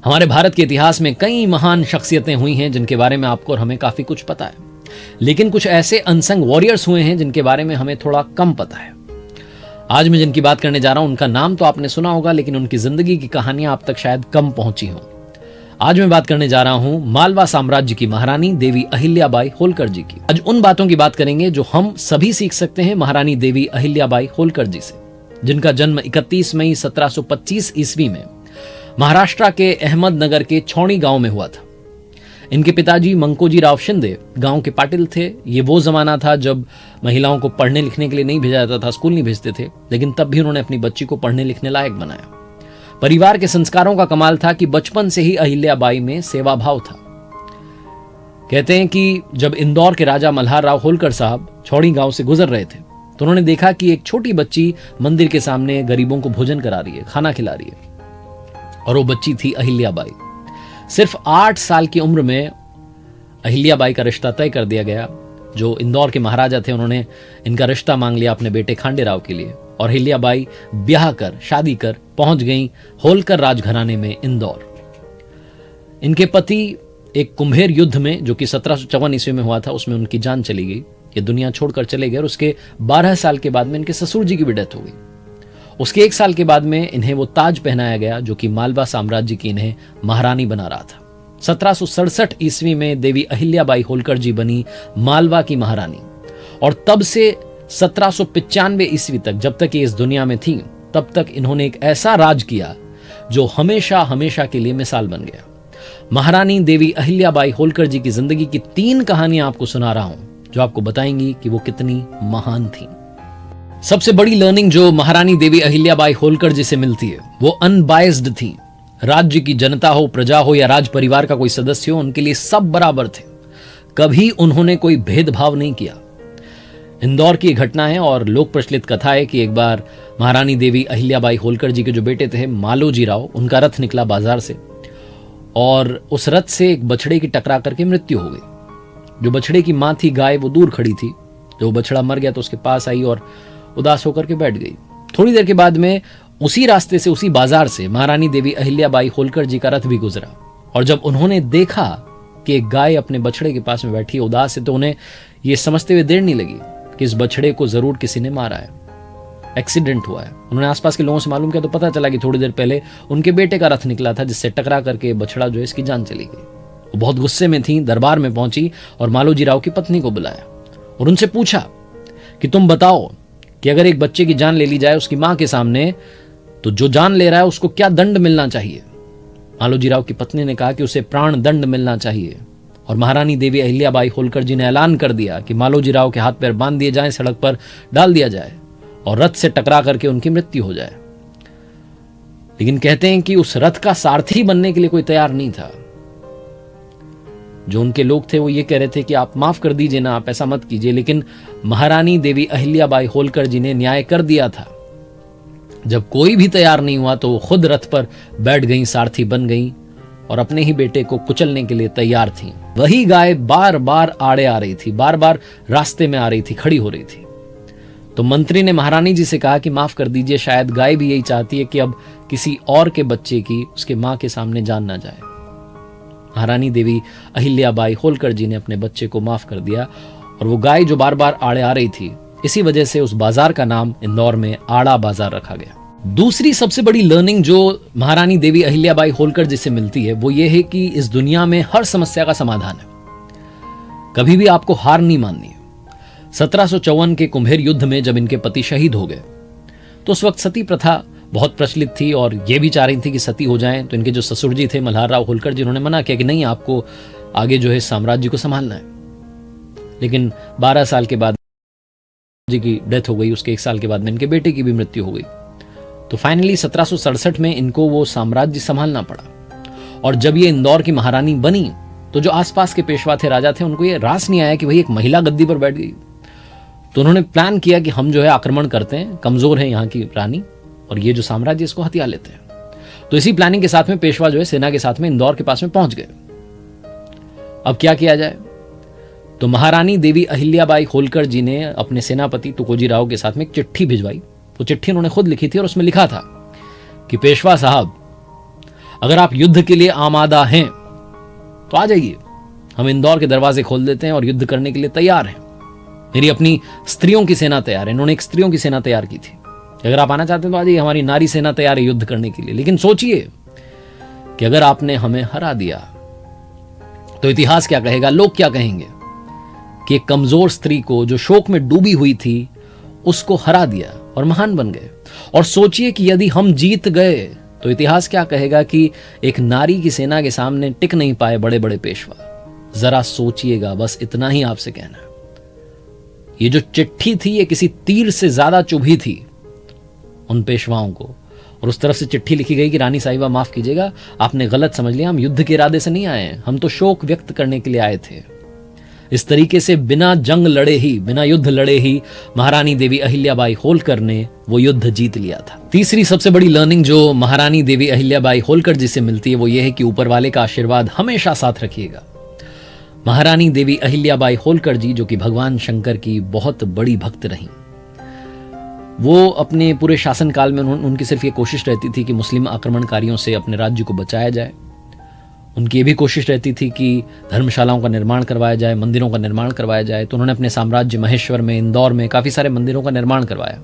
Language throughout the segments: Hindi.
हमारे भारत के इतिहास में कई महान शख्सियतें हुई हैं जिनके बारे में आपको और हमें काफी कुछ पता है, लेकिन कुछ ऐसे अनसंग वॉरियर्स हुए हैं जिनके बारे में हमें थोड़ा कम पता है। आज मैं जिनकी बात करने जा रहा हूं उनका नाम तो आपने सुना होगा, लेकिन उनकी जिंदगी की कहानियां आप तक शायद कम पहुंची हों। आज मैं बात करने जा रहा हूं मालवा साम्राज्य की महारानी देवी अहिल्याबाई होलकर जी की। आज उन बातों की बात करेंगे जो हम सभी सीख सकते हैं महारानी देवी अहिल्याबाई होलकर जी से, जिनका जन्म 31 मई 1725 ईस्वी में महाराष्ट्र के अहमदनगर के छौणी गांव में हुआ था। इनके पिताजी मंकोजी राव शिंदे गांव के पाटिल थे। ये वो जमाना था जब महिलाओं को पढ़ने लिखने के लिए नहीं भेजा जाता था, स्कूल नहीं भेजते थे, लेकिन तब भी उन्होंने अपनी बच्ची को पढ़ने लिखने लायक बनाया। परिवार के संस्कारों का कमाल था कि बचपन से ही अहिल्याबाई में सेवा भाव था। कहते हैं कि जब इंदौर के राजा मल्हार राव होलकर साहब छौड़ी गांव से गुजर रहे थे तो उन्होंने देखा कि एक छोटी बच्ची मंदिर के सामने गरीबों को भोजन करा रही है, खाना खिला रही है, और वो बच्ची थी अहिल्याबाई। सिर्फ 8 साल की उम्र में अहिल्याबाई का रिश्ता तय कर दिया गया। जो इंदौर के महाराजा थे उन्होंने इनका रिश्ता मांग लिया अपने बेटे खांडे राव के लिए, और अहिल्याबाई ब्याह कर शादी कर पहुंच गई होलकर राजघराने में इंदौर। इनके पति एक कुंभेर युद्ध में जो कि 1754 ईस्वी में हुआ था उसमें उनकी जान चली गई, ये दुनिया छोड़कर चले गए। और उसके 12 साल के बाद में इनके ससुर जी की भी डेथ हो गई। उसके 1 साल के बाद में इन्हें वो ताज पहनाया गया जो कि मालवा साम्राज्य की इन्हें महारानी बना रहा था। 1767 ईस्वी में देवी अहिल्याबाई होलकर जी बनी मालवा की महारानी, और तब से 1795 ईस्वी तक, जब तक ये इस दुनिया में थी, तब तक इन्होंने एक ऐसा राज किया जो हमेशा हमेशा के लिए मिसाल बन गया। महारानी देवी अहिल्याबाई होलकर जी की जिंदगी की 3 कहानियां आपको सुना रहा हूं जो आपको बताएंगी कि वो कितनी महान थी। सबसे बड़ी लर्निंग जो महारानी देवी अहिल्याबाई होलकर जी से मिलती है वो अनबायस्ड थी। राज्य की जनता हो, प्रजा हो या राज परिवार का कोई सदस्य हो, उनके लिए सब बराबर थे। कभी उन्होंने कोई भेदभाव नहीं किया। इंदौर की घटना है और लोक प्रचलित कथा है कि एक बार महारानी देवी अहिल्याबाई होलकर जी के जो बेटे थे मालोजी राव, उनका रथ निकला बाजार से और उस रथ से एक बछड़े की टकरा करके मृत्यु हो गई। जो बछड़े की मां थी गाय, वो दूर खड़ी थी। जो बछड़ा मर गया तो उसके पास आई और उदास होकर के बैठ गई। थोड़ी देर के बाद में उसी रास्ते से, उसी बाजार से महारानी देवी अहिल्याबाई होलकर जी का रथ भी गुजरा, और जब उन्होंने देखा कि एक गाय अपने बछड़े के पास में बैठी उदास है, तो उन्हें यह समझते हुए देर नहीं लगी कि इस बछड़े को जरूर किसी ने मारा है, एक्सीडेंट हुआ है। उन्होंने आसपास के लोगों से मालूम किया तो पता चला कि थोड़ी देर पहले उनके बेटे का रथ निकला था जिससे टकरा करके बछड़ा जो है इसकी जान चली गई। वो बहुत गुस्से में थी, दरबार में पहुंची और मालोजी राव की पत्नी को बुलाया और उनसे पूछा कि तुम बताओ कि अगर एक बच्चे की जान ले ली जाए उसकी मां के सामने, तो जो जान ले रहा है उसको क्या दंड मिलना चाहिए। मालोजी राव की पत्नी ने कहा कि उसे प्राण दंड मिलना चाहिए, और महारानी देवी अहिल्याबाई होलकर जी ने ऐलान कर दिया कि मालोजी राव के हाथ पैर बांध दिए जाएं, सड़क पर डाल दिया जाए और रथ से टकरा करके उनकी मृत्यु हो जाए। लेकिन कहते हैं कि उस रथ का सारथी बनने के लिए कोई तैयार नहीं था। जो उनके लोग थे वो ये कह रहे थे कि आप माफ कर दीजिए ना, आप ऐसा मत कीजिए। लेकिन महारानी देवी अहिल्याबाई होलकर जी ने न्याय कर दिया था। जब कोई भी तैयार नहीं हुआ तो वो खुद रथ पर बैठ गई, सारथी बन गई और अपने ही बेटे को कुचलने के लिए तैयार थी। वही गाय बार बार आड़े आ रही थी, बार बार रास्ते में आ रही थी, खड़ी हो रही थी। तो मंत्री ने महारानी जी से कहा कि माफ कर दीजिए, शायद गाय भी यही चाहती है कि अब किसी और के बच्चे की उसके मां के सामने जान ना जाए। महारानी देवी अहिल्याबाई होलकर जी ने अपने बच्चे को माफ कर दिया, और वो गाय जो बार बार आड़े आ रही थी, इसी वजह से उस बाजार का नाम इंदौर में आड़ा बाजार रखा गया। दूसरी सबसे बड़ी लर्निंग जो महारानी देवी अहिल्याबाई होलकर जी से मिलती है वो ये है कि इस दुनिया में हर समस्या का समाधान है। कभी भी आपको हार नहीं माननी है। 1754 के कुंभेर युद्ध में जब इनके पति शहीद हो गए तो उस वक्त सती प्रथा बहुत प्रचलित थी और ये भी चाह रही थी कि सती हो जाएं। तो इनके जो ससुर जी थे मल्हार राव होलकर जी, उन्होंने मना किया कि नहीं, आपको आगे जो है साम्राज्य को संभालना है। लेकिन 12 साल के बाद जी की डेथ हो गई। उसके 1 साल के बाद में इनके बेटे की भी मृत्यु हो गई। तो फाइनली 1767 में इनको वो साम्राज्य संभालना पड़ा। और जब ये इंदौर की महारानी बनी तो जो आसपास के पेशवा थे, राजा थे, उनको ये रास नहीं आया कि भाई एक महिला गद्दी पर बैठ गई। तो उन्होंने प्लान किया कि हम जो है आक्रमण करते हैं, कमजोर है यहाँ की रानी, और ये जो साम्राज्य इसको हथिया लेते हैं। तो इसी प्लानिंग के साथ में पेशवा जो है सेना के साथ में इंदौर के पास में पहुंच गए। अब क्या किया जाए? तो महारानी देवी अहिल्याबाई होलकर जी ने अपने सेनापति तुकोजी राव के साथ में एक चिट्ठी भिजवाई। वो चिट्ठी उन्होंने खुद लिखी थी और उसमें लिखा था कि पेशवा साहब, अगर आप युद्ध के लिए आमादा हैं तो आ जाइए, हम इंदौर के दरवाजे खोल देते हैं और युद्ध करने के लिए तैयार हैं। मेरी अपनी स्त्रियों की सेना तैयार है, इन्होंने एक स्त्रियों की सेना तैयार की थी। अगर आप आना चाहते हैं तो आ जाइए, हमारी नारी सेना तैयार है युद्ध करने के लिए। लेकिन सोचिए कि अगर आपने हमें हरा दिया तो इतिहास क्या कहेगा, लोग क्या कहेंगे कि एक कमजोर स्त्री को जो शोक में डूबी हुई थी उसको हरा दिया और महान बन गए। और सोचिए कि यदि हम जीत गए तो इतिहास क्या कहेगा कि एक नारी की सेना के सामने टिक नहीं पाए बड़े बड़े पेशवा। जरा सोचिएगा, बस इतना ही आपसे कहना है। ये जो चिट्ठी थी ये किसी तीर से ज्यादा चुभी थी उन पेशवाओं को, और उस तरफ से चिट्ठी लिखी गई कि रानी साहिबा माफ कीजिएगा, आपने गलत समझ लिया, हम युद्ध के इरादे से नहीं आए हैं, हम तो शोक व्यक्त करने के लिए आए थे। इस तरीके से बिना जंग लड़े ही, बिना युद्ध लड़े ही महारानी देवी अहिल्याबाई होलकर ने वो युद्ध जीत लिया था। तीसरी सबसे बड़ी लर्निंग जो महारानी देवी अहिल्याबाई होलकर जी से मिलती है वो ये है कि ऊपर वाले का आशीर्वाद हमेशा साथ रखिएगा। महारानी देवी अहिल्याबाई होलकर जी, जो कि भगवान शंकर की बहुत बड़ी भक्त रहीं, वो अपने पूरे शासनकाल में उनकी सिर्फ ये कोशिश रहती थी कि मुस्लिम आक्रमणकारियों से अपने राज्य को बचाया जाए। उनकी ये भी कोशिश रहती थी कि धर्मशालाओं का निर्माण करवाया जाए, मंदिरों का निर्माण करवाया जाए। तो उन्होंने अपने साम्राज्य महेश्वर में, इंदौर में काफ़ी सारे मंदिरों का निर्माण करवाया।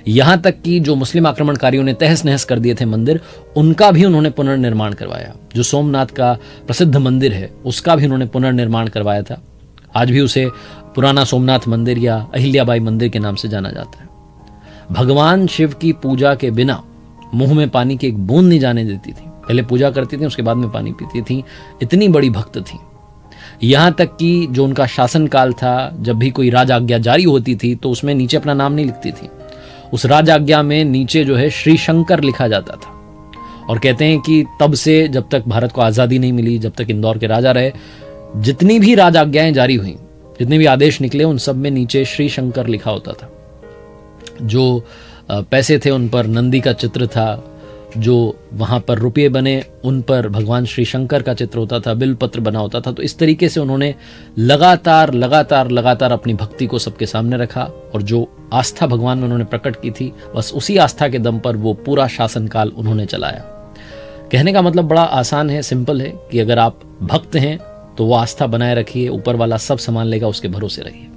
यहाँ तक कि जो मुस्लिम आक्रमणकारियों ने तहस नहस कर दिए थे मंदिर, उनका भी उन्होंने पुनर्निर्माण करवाया। जो सोमनाथ का प्रसिद्ध मंदिर है उसका भी उन्होंने पुनर्निर्माण करवाया था। आज भी उसे पुराना सोमनाथ मंदिर या अहिल्याबाई मंदिर के नाम से जाना जाता है। भगवान शिव की पूजा के बिना मुंह में पानी की एक बूंद नहीं जाने देती थी। पहले पूजा करती थी, उसके बाद में पानी पीती थी। इतनी बड़ी भक्त थी। यहां तक कि जो उनका शासनकाल था, जब भी कोई राजाज्ञा जारी होती थी तो उसमें नीचे अपना नाम नहीं लिखती थी। उस राजाज्ञा में नीचे जो है श्री शंकर लिखा जाता था। और कहते हैं कि तब से जब तक भारत को आजादी नहीं मिली, जब तक इंदौर के राजा रहे, जितनी भी राजाज्ञाएं जारी हुई, जितने भी आदेश निकले, उन सब में नीचे श्री शंकर लिखा होता था। जो पैसे थे उन पर नंदी का चित्र था, जो वहाँ पर रुपये बने उन पर भगवान श्री शंकर का चित्र होता था, बिल पत्र बना होता था। तो इस तरीके से उन्होंने लगातार अपनी भक्ति को सबके सामने रखा, और जो आस्था भगवान में उन्होंने प्रकट की थी, बस उसी आस्था के दम पर वो पूरा शासनकाल उन्होंने चलाया। कहने का मतलब बड़ा आसान है, सिंपल है कि अगर आप भक्त हैं तो वो आस्था बनाए रखिए, ऊपर वाला सब संभाल लेगा, उसके भरोसे रहिए।